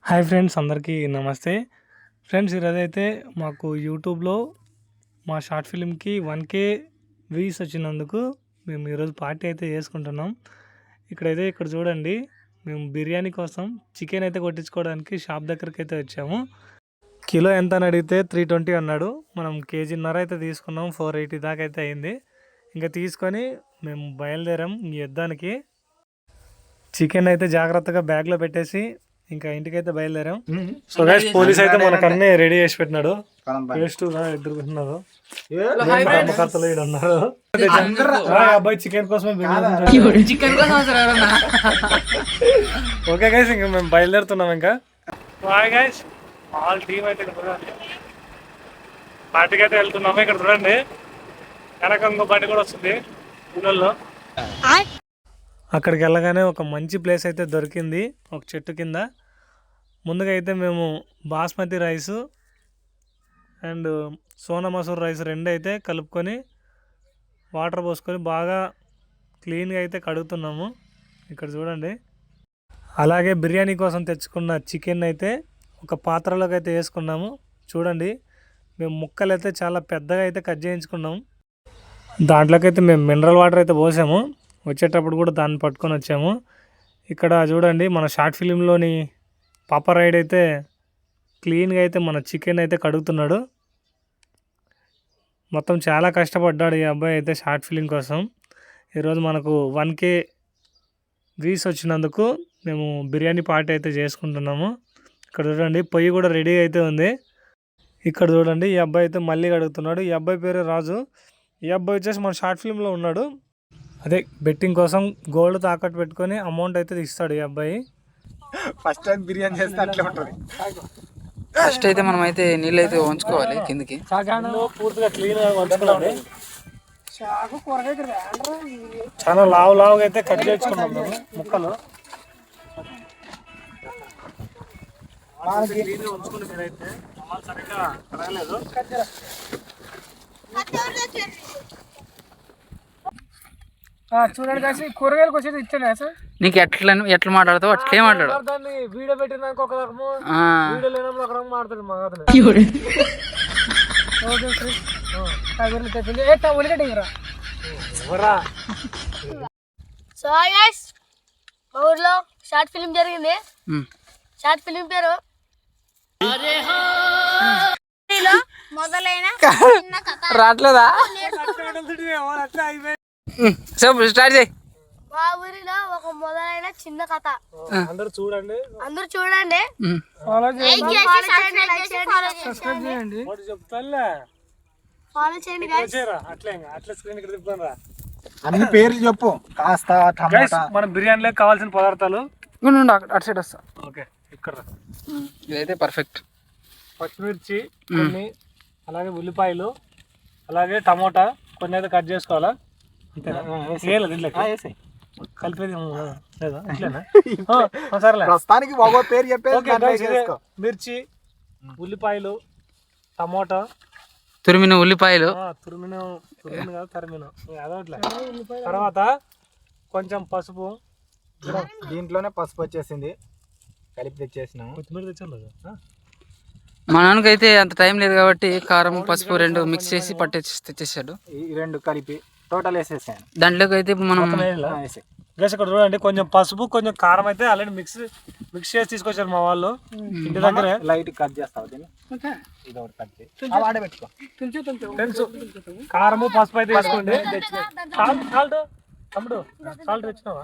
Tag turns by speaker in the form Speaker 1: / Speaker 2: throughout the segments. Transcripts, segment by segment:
Speaker 1: Hi friends, అందరికీ నమస్తే. Friends, ఈరోజైతే మాకు యూట్యూబ్లో మా షార్ట్ ఫిల్మ్కి 1K వ్యూస్ వచ్చినందుకు మేము ఈరోజు పార్టీ అయితే చేసుకుంటున్నాం. ఇక్కడ చూడండి, మేము బిర్యానీ కోసం చికెన్ అయితే కొట్టించుకోవడానికి షాప్ దగ్గరికి అయితే వచ్చాము. కిలో ఎంత అని అడిగితే 320 అన్నాడు. మనం కేజీన్నర అయితే తీసుకున్నాం. 480 దాకా అయితే అయింది. ఇంకా తీసుకొని మేము బయలుదేరాం ఈ యుద్ధానికి. చికెన్ అయితే జాగ్రత్తగా బ్యాగ్లో పెట్టేసి ఇంకా ఇంటికైతే బయలుదేరాం. సో గైస్, పోలీస్ అయితే మనకు అన్నీ రెడీ చేసి పెట్టినాడు. టేస్ట్ ఎదుర్కొంటున్నారు అబ్బాయి చికెన్ కోసమే. ఓకే గైస్, ఇంకా మేము బయలుదేరుతున్నాం. ఇంకా బాయ్ గైస్, ఆల్ టీమ్ అయితే పార్టీకి అయితే వెళ్తున్నాము. ఇక్కడ చూడండి, వెనక ఇంకో బండి కూడా వస్తుంది ఊళ్ళో. అక్కడికి వెళ్ళగానే ఒక మంచి ప్లేస్ అయితే దొరికింది, ఒక చెట్టు కింద. ముందుగా అయితే మేము basmati rice and Sona masoor rice రెండు అయితే కలుపుకొని వాటర్ పోసుకొని బాగా క్లీన్గా అయితే కడుగుతున్నాము. ఇక్కడ చూడండి. అలాగే బిర్యానీ కోసం తెచ్చుకున్న చికెన్ అయితే ఒక పాత్రలోకి అయితే వేసుకున్నాము. చూడండి, మేము ముక్కలు అయితే చాలా పెద్దగా అయితే కట్ చేయించుకున్నాము. దాంట్లోకి అయితే మేము మినరల్ వాటర్ అయితే పోసాము. వచ్చేటప్పుడు కూడా దాన్ని పట్టుకొని వచ్చాము. ఇక్కడ చూడండి, మన షార్ట్ ఫిలింలోని పాప రైడ్ అయితే క్లీన్గా అయితే మన చికెన్ అయితే కడుగుతున్నాడు. మొత్తం చాలా కష్టపడ్డాడు ఈ అబ్బాయి అయితే షార్ట్ ఫిలిం కోసం. ఈరోజు మనకు 1K వ్యూస్ వచ్చినందుకు మేము బిర్యానీ పార్టీ అయితే చేసుకుంటున్నాము. ఇక్కడ చూడండి, పొయ్యి కూడా రెడీ అయితే ఉంది. ఇక్కడ చూడండి, ఈ అబ్బాయి అయితే మళ్ళీ కడుగుతున్నాడు. ఈ అబ్బాయి పేరు రాజు. ఈ అబ్బాయి వచ్చేసి మన షార్ట్ ఫిలింలో ఉన్నాడు. అదే బెట్టింగ్ కోసం గోల్డ్ తాకట్టు పెట్టుకొని అమౌంట్ అయితే ఇస్తాడు ఈ అబ్బాయి.
Speaker 2: ఫస్ట్ టైం బిర్యానీ చేస్తే అట్లే ఉంటుంది.
Speaker 3: ఫస్ట్ అయితే మనం అయితే నీళ్ళు అయితే ఉంచుకోవాలి కిందకి.
Speaker 1: పూర్తిగా క్లీన్ చాలా లావుగా అయితే కట్ చేసుకున్నాం మేము ముక్కలు. ఉంచుకుంటే మీరైతే సరిగ్గా కడగలేదు. చూడండి కాసి కూరగాయలకు వచ్చేది ఇచ్చాను సార్.
Speaker 3: నీకు ఎట్లా మాట్లాడతావు అట్లే మాట్లాడు.
Speaker 1: దాన్ని వీడియో పెట్టినాక ఒక రకము, వీడియో లేనప్పుడు ఒక రకం మాట్లాడు మగ.
Speaker 4: సో గైస్, మా ఊర్లో షార్ట్ ఫిలిం జరిగింది. షార్ట్ ఫిలిం పేరు మొదలైన
Speaker 3: రావట్లేదా? స్టార్ట్ చేయి.
Speaker 4: మా ఊరిలో ఒక మొదలైన చిన్న కథ.
Speaker 1: అందరూ చూడండి.
Speaker 4: ఫాలో చేయండి guys.
Speaker 2: అన్ని పేర్లు చెప్పు కాస్త.
Speaker 1: మనం బిర్యానీలో కావాల్సిన పదార్థాలు
Speaker 3: అటు సైడ్ వస్తా.
Speaker 1: ఓకే, ఇక్కడ
Speaker 3: ఇదైతే పర్ఫెక్ట్.
Speaker 1: పచ్చిమిర్చి కొన్ని, అలాగే ఉల్లిపాయలు, అలాగే టమోటా కొన్ని అయితే కట్ చేసుకోవాలా. కలిపేది లేదా? సరేలే,
Speaker 2: ప్రస్తుతానికి ఒక పేరు చెప్పేసి
Speaker 1: మిర్చి, ఉల్లిపాయలు, టమోటా,
Speaker 3: తురిమిన ఉల్లిపాయలు,
Speaker 1: తురిమిన కాదు తరిమిన అదొట్లే. తర్వాత కొంచెం పసుపు.
Speaker 2: దీంట్లోనే పసుపు వచ్చేసింది, కలిపి తెచ్చేసినాము.
Speaker 1: కొత్తిమీర తెచ్చాను కదా.
Speaker 3: మా నాన్నకైతే అంత టైం లేదు కాబట్టి కారం పసుపు రెండు మిక్స్ చేసి తెచ్చేసాడు.
Speaker 2: ఈ రెండు కలిపి టోటల్ వేసేసాను.
Speaker 3: దాంట్లోకి అయితే మనం
Speaker 1: ఇక్కడ చూడండి, కొంచెం పసుపు కొంచెం కారం అయితే ఆల్రెడీ మిక్స్ చేసి తీసుకొచ్చారు మా వాళ్ళు ఇంటి దగ్గర.
Speaker 2: లైట్ కట్ చేస్తావు దీన్ని, ఇది ఒకటి కట్ చేసి పెట్టుకో.
Speaker 1: తెలుసు, కారము పసుపు అయితే వేసుకోండి. సాల్ట్ తమ్ముడు, సాల్ట్ తెచ్చినావా?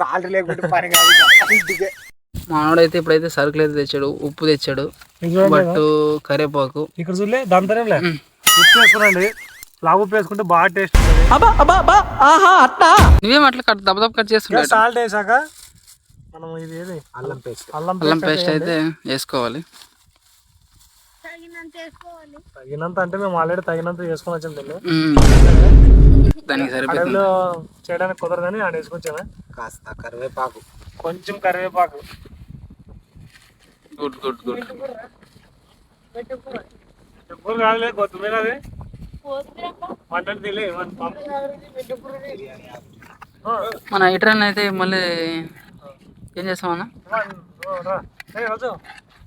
Speaker 2: సాల్ట్ లేకుంటే పని కాదు.
Speaker 3: మానవుడైతే ఇప్పుడైతే సరుకులు అయితే తెచ్చాడు. ఉప్పు తెచ్చాడు, బట్టు, కరివేపాకు.
Speaker 1: ఇక్కడ చూడలే దాంతోనే ఉప్పు వేసుకోండి. లావు ఉప్పు వేసుకుంటే బాగా టేస్ట్ ఉంటుంది.
Speaker 3: నువ్వేం అట్లా దెబ్బ కట్ చేస్తున్నావు.
Speaker 1: సాల్ట్ వేసాక మనం ఇది ఏది
Speaker 3: అల్లం పేస్ట్ అయితే వేసుకోవాలి.
Speaker 1: తగినంత అంటే మేము ఆల్రెడీ తగినంత వేసుకొని వచ్చాం.
Speaker 3: దానికి సరిపోతుంది.
Speaker 1: చేయడానికి కుదరదని ఆడ వేసుకొచ్చాను.
Speaker 2: కాస్త కరివేపాకు,
Speaker 1: కొంచెం కరివేపాకు.
Speaker 3: Good good good.
Speaker 1: ఎప్పుడు కాదులే, కొత్తిమీర అది
Speaker 3: మన ఇటరన్ అయితే మళ్ళీ ఏం చేస్తామన్నా?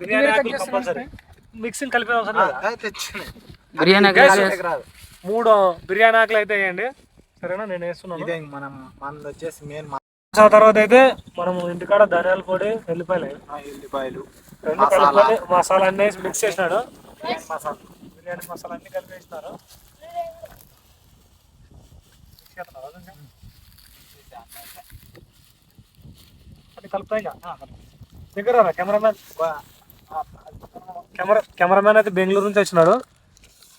Speaker 1: బిర్యానీ ఆకులు కంపల్సరీ మిక్సింగ్ కలిపే అవసరం లేదు.
Speaker 3: బిర్యానీ
Speaker 1: రాదు 3 బిర్యానీ ఆకులు అయితే వేయండి, సరేనా? నేను వేస్తున్నాను.
Speaker 2: మనం మనది వచ్చేసి మెయిన్
Speaker 1: తర్వాత అయితే మనం ఇంటికాడ ధనియాల పొడి, ఎల్లిపాయలు రెండు కలుపుకొని మసాలా అన్నీ మిక్స్ చేసినాడు. బిర్యానీ మసాలా అన్ని కలిపి వేసినారు. అది కలుపుతాయి దగ్గర కెమెరామ్యాన్ అయితే బెంగళూరు నుంచి వచ్చినాడు.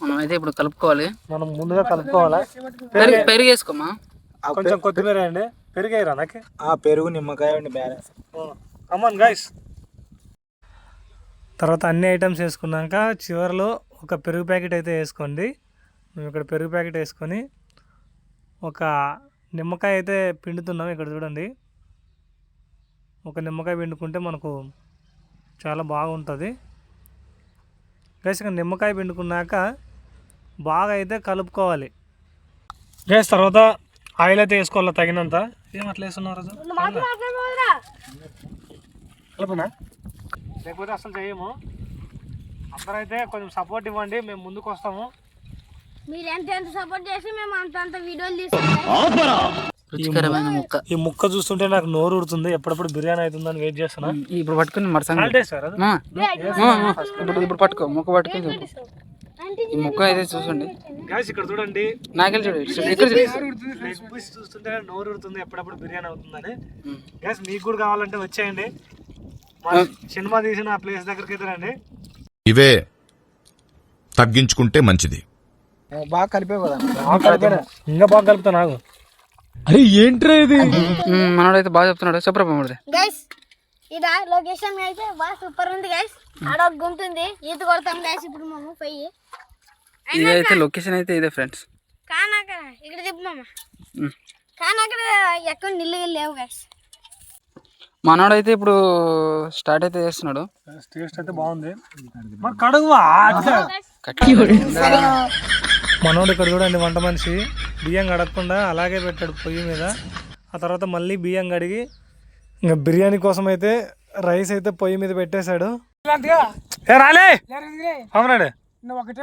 Speaker 3: మనం అయితే ఇప్పుడు కలుపుకోవాలి.
Speaker 1: మనం ముందుగా కలుపుకోవాలా.
Speaker 3: పెరుగు వేసుకోమా,
Speaker 1: కొంచెం కొత్తిమీర అండి. పెరిగాయిరా నాకు
Speaker 2: పెరుగు నిమ్మకాయ బ్యాలెన్స్.
Speaker 1: Come on guys. తర్వాత అన్ని ఐటమ్స్ వేసుకున్నాక చివరిలో ఒక పెరుగు ప్యాకెట్ అయితే వేసుకోండి. మేము ఇక్కడ పెరుగు ప్యాకెట్ వేసుకొని ఒక నిమ్మకాయ అయితే పిండుతున్నాం. ఇక్కడ చూడండి, ఒక నిమ్మకాయ పిండుకుంటే మనకు చాలా బాగుంటుంది గైస్. ఇక నిమ్మకాయ పిండుకున్నాక బాగా అయితే కలుపుకోవాలి గైస్. తర్వాత ఆయిల్ అయితే వేసుకోవాలి తగినంత. ఏం అట్లా వేస్తున్నారు కలుపునా, లేకపోతే అసలు చేయము. అందరైతే కొంచెం సపోర్ట్ ఇవ్వండి, మేము ముందుకు వస్తాము.
Speaker 4: మీరు ఎంత సపోర్ట్ చేసి మేము అంత వీడియోలు తీసుకుంటాం.
Speaker 3: రుచికరమైన ముక్క.
Speaker 1: ఈ ముక్క చూస్తుంటే నాకు నోరు ఉడుతుంది. ఎప్పుడప్పుడు బిర్యానీ అవుతుందని వెయిట్ చేస్తున్నా.
Speaker 3: ఇప్పుడు పట్టుకుని మరసంగా ఇప్పుడు పట్టుకో, ముక్క పట్టుకుని ఈ ముక్క అయితే చూసండి
Speaker 1: గాయ్స్. ఇక్కడ చూడండి,
Speaker 3: నాకెళ్ళి చూడండి,
Speaker 1: చూస్తుంటే నోరు ఉడుతుంది ఎప్పుడప్పుడు బిర్యానీ అవుతుందని. గాయ్స్ మీకు కూడా కావాలంటే వచ్చేయండి, సినిమా తీసిన ప్లేస్ దగ్గరికి అయితే రండి.
Speaker 5: ఇవే తగ్గించుకుంటే మంచిది.
Speaker 2: బాగా కలిపే కదా,
Speaker 1: ఇంకా బాగా కలుపుతా నాకు.
Speaker 5: అరే ఏంట్రా ఇది?
Speaker 3: మనోడైతే బాగా చెప్తున్నాడు. చెప్పరా
Speaker 4: గైస్, ఇదా లొకేషన్ అయితే బాగా సూపర్ ఉంది గైస్. ఆడ ఒక గుంట ఉంది, ఈత కొడతాం గైస్. ఇప్పుడు మేము పోయి
Speaker 3: ఇదైతే లొకేషన్ అయితే ఇదే ఫ్రెండ్స్.
Speaker 4: కానీ అక్కడ ఇక్కడ చెప్పు మామ, కానీ అక్కడ ఎక్కడ నిల్లు లేవు గైస్.
Speaker 3: మనోడైతే ఇప్పుడు స్టార్ట్ అయితే చేస్తున్నాడు.
Speaker 1: టేస్ట్ అయితే బాగుంది. కడుగువా మనోడు ఇక్కడ చూడండి, వంట మనిషి బియ్యం కడగకుండా అలాగే పెట్టాడు పొయ్యి మీద. ఆ తర్వాత మళ్ళీ బియ్యం కడిగి ఇంకా బిర్యానీ కోసం అయితే రైస్ అయితే పొయ్యి మీద పెట్టేశాడు. రాలే అవునాడు ఒకటి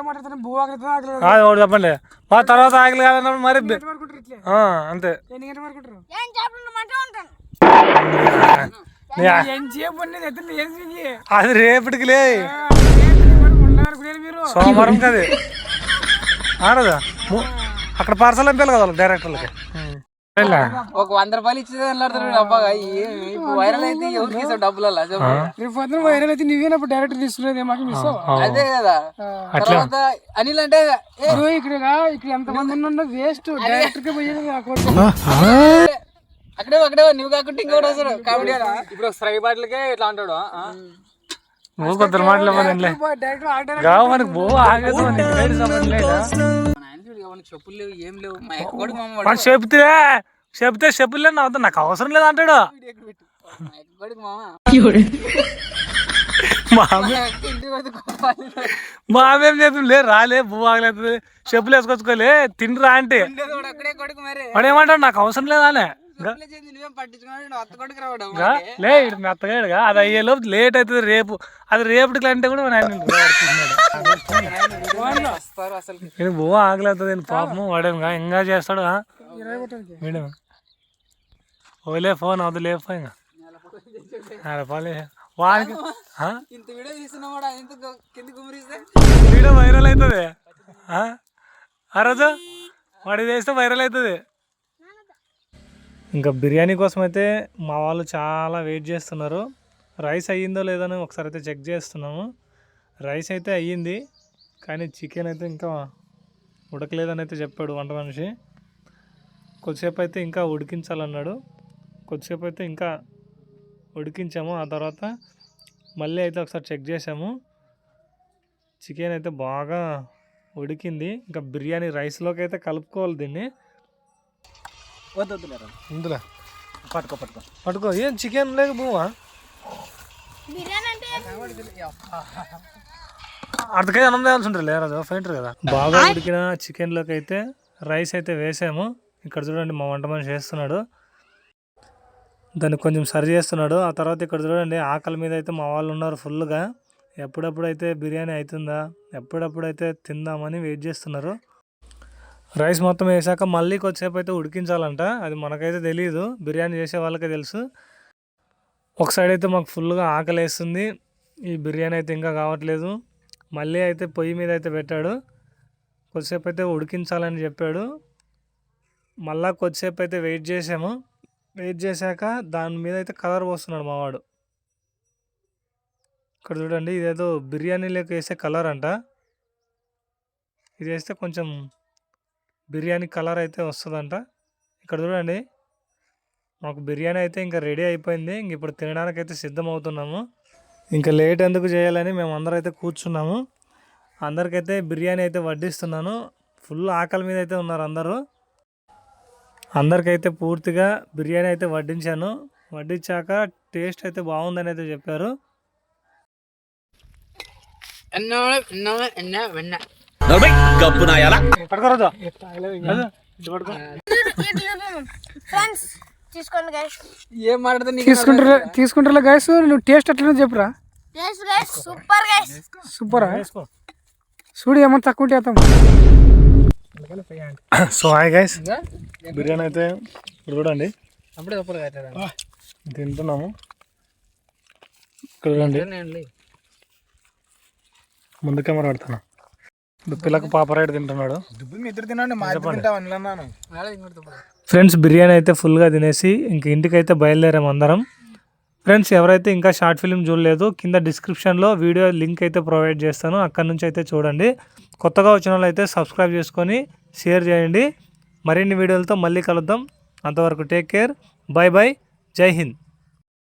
Speaker 1: చెప్పండి. మా తర్వాత ఆకలి కాదన్నప్పుడు మరి అంతే. అది రేపటికి లే, సోమవారం కదే ఆడదా. అక్కడ పార్సల్ పంపాలి కదా డైరెక్టర్లకి.
Speaker 3: ఒక 100 రూపాయలు ఇచ్చేది అబ్బాగా. వైరల్ అయితే ఎవరికి డబ్బులు వైరల్ అయితే నువ్వేనప్పుడు డైరెక్టర్ తీసుకునేది మాకు మిస్. అదే కదా. తర్వాత అనిల్ అంటే ఇక్కడ ఎంత మంది ఉన్నా వేస్ట్, డైరెక్టర్ కి పోయేది. అక్కడే నువ్వు కాకుండా ఇంకోటి వస్తారు కామెడీ. ఇప్పుడు ఫ్రై బాటిల్కే ఇట్లా అంటాడు.
Speaker 1: కొద్ది మాటలు మనకి బో ఆగదు.
Speaker 3: చెప్పులు లేవు, ఏం లేవు.
Speaker 1: చెప్తే చెప్పులు లేవు, నాకు అవసరం లేదు అంటాడు. మామేం చేద్దాం లే, రాలే బువ్వ ఆగలేదు, చెప్పులు వేసుకొచ్చుకోలే తిండిరా అంటే వాడు ఏమంటాడు, నాకు అవసరం లేదా అనే లే మెత్తగాడుగా. అది అయ్యేలోపు లేట్ అవుతుంది రేపు. అది రేపటికి అంటే కూడా నేను బువ్వ ఆగలేదు పాపము. వాడేగా ఇంకా చేస్తాడు. మేడం ఓలే ఫోన్ అవుతుంది లేపో ఇంకా వానికి వీడియో వైరల్ అవుతుంది. ఆ రోజు వాడి చేస్తే వైరల్ అవుతుంది. ఇంకా బిర్యానీ కోసం అయితే మా వాళ్ళు చాలా వెయిట్ చేస్తున్నారు. రైస్ అయ్యిందో లేదని ఒకసారి అయితే చెక్ చేస్తున్నాము. రైస్ అయితే అయ్యింది, కానీ చికెన్ అయితే ఇంకా ఉడకలేదని అయితే చెప్పాడు వంట మనిషి. కొద్దిసేపు అయితే ఇంకా ఉడికించాలన్నాడు. కొద్దిసేపు అయితే ఇంకా ఉడికించాము. ఆ తర్వాత మళ్ళీ అయితే ఒకసారి చెక్ చేసాము. చికెన్ అయితే బాగా ఉడికింది. ఇంకా బిర్యానీ రైస్లోకి అయితే కలుపుకోవాలి దీన్ని. ఇందులో పట్టుకో ఏం చికెన్ లేక బువ్వా అర్ధకేజీ అన్నం తేవాల్సి ఉంటుంది లేరాజు ఫైంటర్ కదా. బాగా ఉడికిన చికెన్లోకి అయితే రైస్ అయితే వేసాము. ఇక్కడ చూడండి మా వంట మనిషి వేస్తున్నాడు. దాన్ని కొంచెం సరి చేస్తున్నాడు. ఆ తర్వాత ఇక్కడ చూడండి ఆకలి మీద అయితే మా వాళ్ళు ఉన్నారు ఫుల్గా. ఎప్పుడప్పుడైతే బిర్యానీ అవుతుందా, ఎప్పుడప్పుడైతే తిందామని వెయిట్ చేస్తున్నారు. రైస్ మొత్తం వేసాక మళ్ళీ కొద్దిసేపు అయితే ఉడికించాలంట. అది మనకైతే తెలియదు, బిర్యానీ చేసే వాళ్ళకే తెలుసు. ఒక సైడ్ అయితే మాకు ఫుల్గా ఆకలి వేస్తుంది, ఈ బిర్యానీ అయితే ఇంకా కావట్లేదు. మళ్ళీ అయితే పొయ్యి మీద అయితే పెట్టాడు, కొద్దిసేపు అయితే ఉడికించాలని చెప్పాడు. మళ్ళా కొద్దిసేపు అయితే వెయిట్ చేసాము. వెయిట్ చేశాక దాని మీద అయితే కలర్ పోస్తున్నాడు మావాడు. ఇక్కడ చూడండి, ఇదేదో బిర్యానీలోకి వేసే కలర్ అంట. ఇది వేస్తే కొంచెం బిర్యానీ కలర్ అయితే వస్తుందంట. ఇక్కడ చూడండి, మాకు బిర్యానీ అయితే ఇంకా రెడీ అయిపోయింది. ఇంక ఇప్పుడు తినడానికి అయితే సిద్ధం అవుతున్నాము. ఇంకా లేట్ ఎందుకు చేయాలని మేము అందరూ అయితే కూర్చున్నాము. అందరికైతే బిర్యానీ అయితే వడ్డిస్తున్నాను. ఫుల్ ఆకలి మీద అయితే ఉన్నారు అందరూ. అందరికైతే పూర్తిగా బిర్యానీ అయితే వడ్డించాను. వడ్డించాక టేస్ట్ అయితే బాగుందని అయితే చెప్పారు.
Speaker 4: ఫ్రెండ్స్ తీసుకోండి గైస్.
Speaker 3: ఏం మాట్లాడుతుంది
Speaker 2: తీసుకుంటారా గైస్? నువ్వు టేస్ట్ ఎట్లా చెప్పురా.
Speaker 4: Taste guys super guys.
Speaker 2: సూపరా? చూడు ఏమన్నా తక్కువ ఉంటే వేద్దాం.
Speaker 1: సో హాయ్ గైస్, బిర్యానీ అయితే ఇప్పుడు చూడండి
Speaker 3: అప్పుడే తప్పదు కదా
Speaker 1: తింటున్నాము. ఇక్కడ చూడండి, ముందు కెమెరా పెడతాను. పిల్లకి పాపరాయిడ్ తింటున్నాడు. ఫ్రెండ్స్ బిర్యానీ అయితే ఫుల్గా తినేసి ఇంక ఇంటికైతే బయలుదేరాము అందరం. ఫ్రెండ్స్ ఎవరైతే ఇంకా షార్ట్ ఫిల్మ్ చూడలేదు, కింద డిస్క్రిప్షన్లో వీడియో లింక్ అయితే ప్రొవైడ్ చేస్తాను, అక్కడ నుంచి అయితే చూడండి. కొత్తగా వచ్చిన వాళ్ళు అయితే సబ్స్క్రైబ్ చేసుకొని షేర్ చేయండి. మరిన్ని వీడియోలతో మళ్ళీ కలుద్దాం. అంతవరకు టేక్ కేర్, బై బై, జై హింద్.